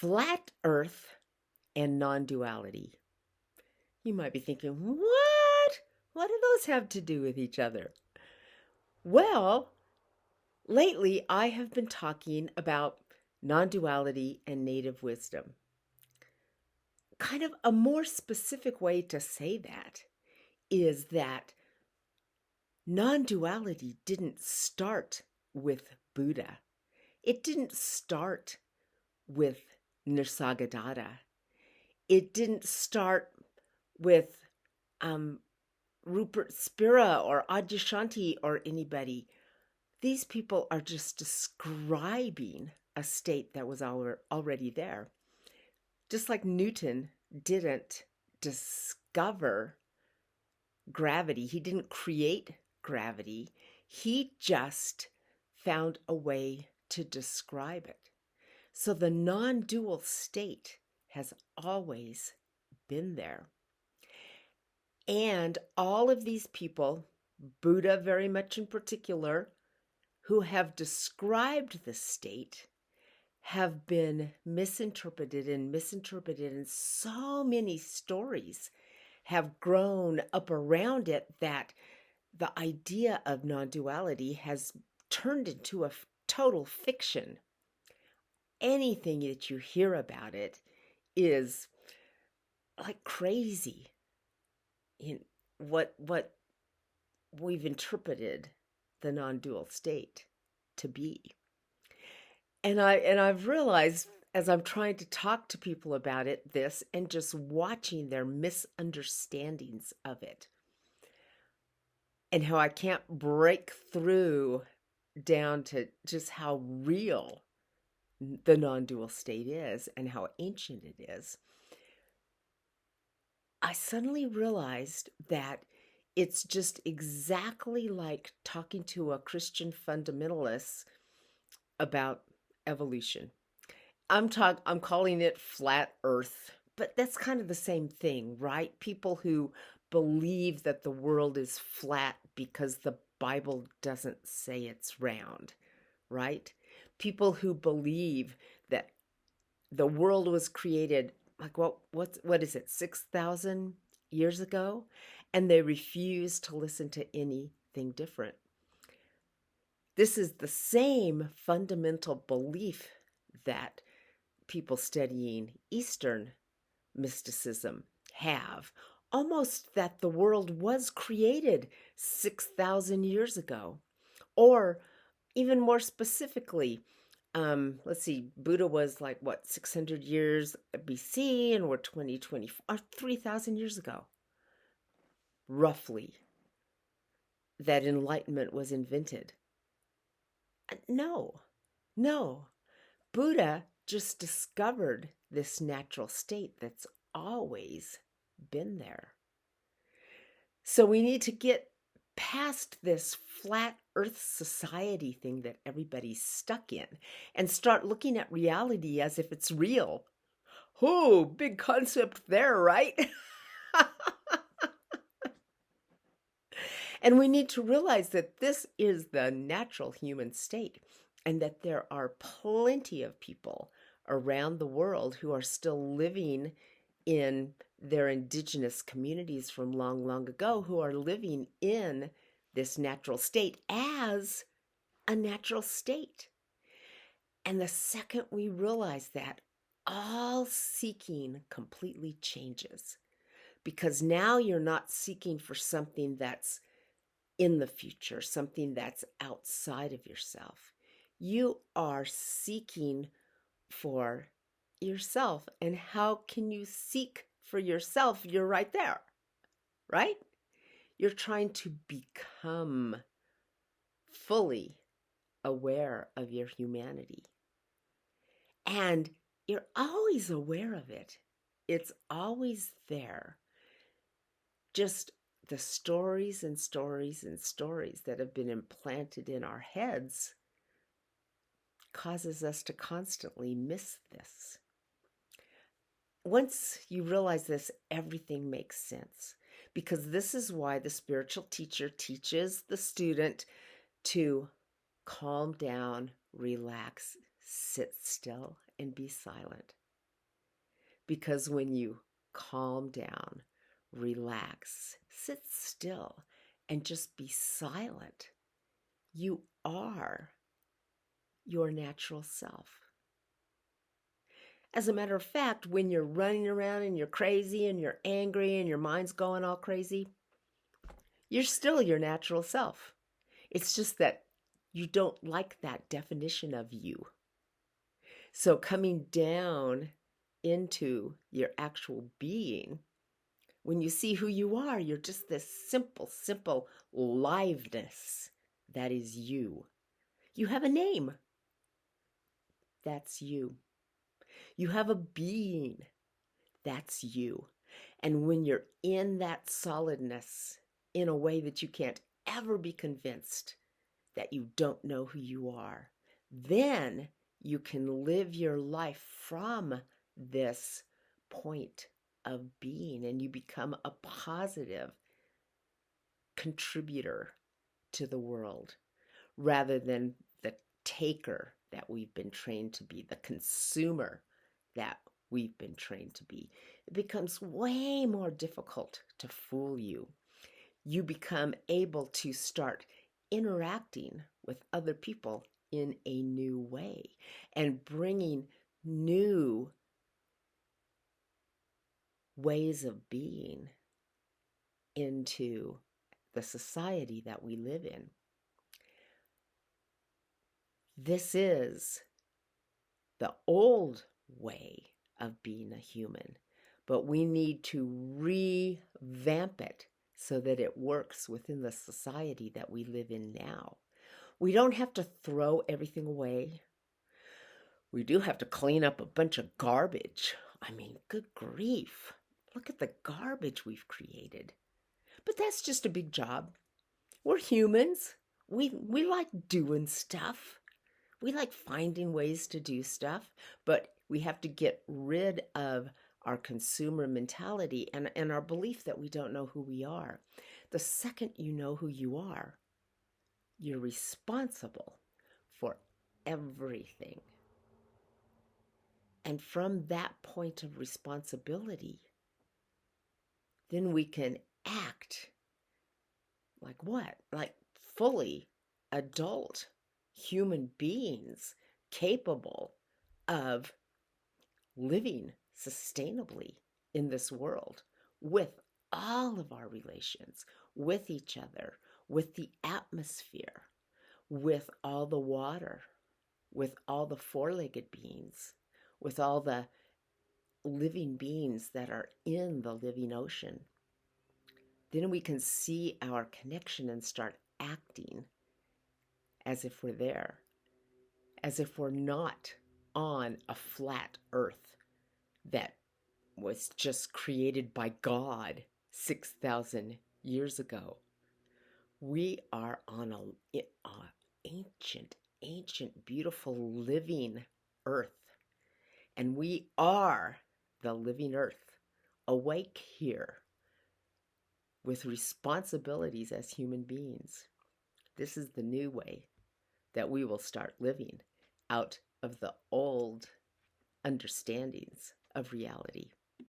Flat Earth and non-duality. You might be thinking, what? What do those have to do with each other? Well, lately I have been talking about non-duality and native wisdom. Kind of a more specific way to say that is that non-duality didn't start with Buddha. It didn't start with Nisargadatta. It didn't start with um, Rupert Spira or Adyashanti or anybody. These people are just describing a state that was already there. Just like Newton didn't discover gravity, he didn't create gravity, he just found a way to describe it. So the non-dual state has always been there. And all of these people, Buddha very much in particular, who have described the state, have been misinterpreted, and so many stories have grown up around it that the idea of non-duality has turned into a total fiction. Anything that you hear about it is like crazy in what we've interpreted the non-dual state to be. And I've realized as I'm trying to talk to people about this and just watching their misunderstandings of it, and how I can't break through down to just how real the non-dual state is and how ancient it is, I suddenly realized that it's just exactly like talking to a Christian fundamentalist about evolution. I'm calling it flat earth, but that's kind of the same thing, right? People who believe that the world is flat because the Bible doesn't say it's round, right? People who believe that the world was created like what is it, 6,000 years ago, and they refuse to listen to anything different. This is the same fundamental belief that people studying Eastern mysticism have, almost that the world was created 6,000 years ago. Or even more specifically, let's see, Buddha was like, what, 600 years BC, and we're 2024, 3,000 years ago, roughly, that enlightenment was invented. No, no. Buddha just discovered this natural state that's always been there. So we need to get past this flat earth society thing that everybody's stuck in and start looking at reality as if it's real. Oh, big concept there, right? And we need to realize that this is the natural human state, and that there are plenty of people around the world who are still living in their indigenous communities from long, long ago, who are living in this natural state as a natural state. And the second we realize that, all seeking completely changes, because now you're not seeking for something that's in the future, something that's outside of yourself. You are seeking for yourself. And how can you seek for yourself? You're right there, right? You're trying to become fully aware of your humanity. And you're always aware of it. It's always there. Just the stories and stories and stories that have been implanted in our heads causes us to constantly miss this. Once you realize this, everything makes sense, because this is why the spiritual teacher teaches the student to calm down, relax, sit still, and be silent. Because when you calm down, relax, sit still, and just be silent, you are your natural self. As a matter of fact, when you're running around and you're crazy and you're angry and your mind's going all crazy, you're still your natural self. It's just that you don't like that definition of you. So coming down into your actual being, when you see who you are, you're just this simple liveness that is you. You have a name. That's you. You have a being. That's you. And when you're in that solidness in a way that you can't ever be convinced that you don't know who you are, then you can live your life from this point of being, and you become a positive contributor to the world rather than the taker that we've been trained to be, the consumer that we've been trained to be. It becomes way more difficult to fool you. You become able to start interacting with other people in a new way and bringing new ways of being into the society that we live in. This is the old way of being a human, but we need to revamp it so that it works within the society that we live in now. We don't have to throw everything away. We do have to clean up a bunch of garbage. I mean, good grief. Look at the garbage we've created. But that's just a big job. We're humans. We like doing stuff. We like finding ways to do stuff, but we have to get rid of our consumer mentality and our belief that we don't know who we are. The second you know who you are, you're responsible for everything. And from that point of responsibility, then we can act like what? Like fully adult human beings capable of living sustainably in this world with all of our relations, with each other, with the atmosphere, with all the water, with all the four-legged beings, with all the living beings that are in the living ocean. Then we can see our connection and start acting as if we're there, as if we're not on a flat earth that was just created by God 6,000 years ago. We are on a ancient, beautiful living earth. And we are the living earth, awake here with responsibilities as human beings. This is the new way that we will start living out of the old understandings of reality.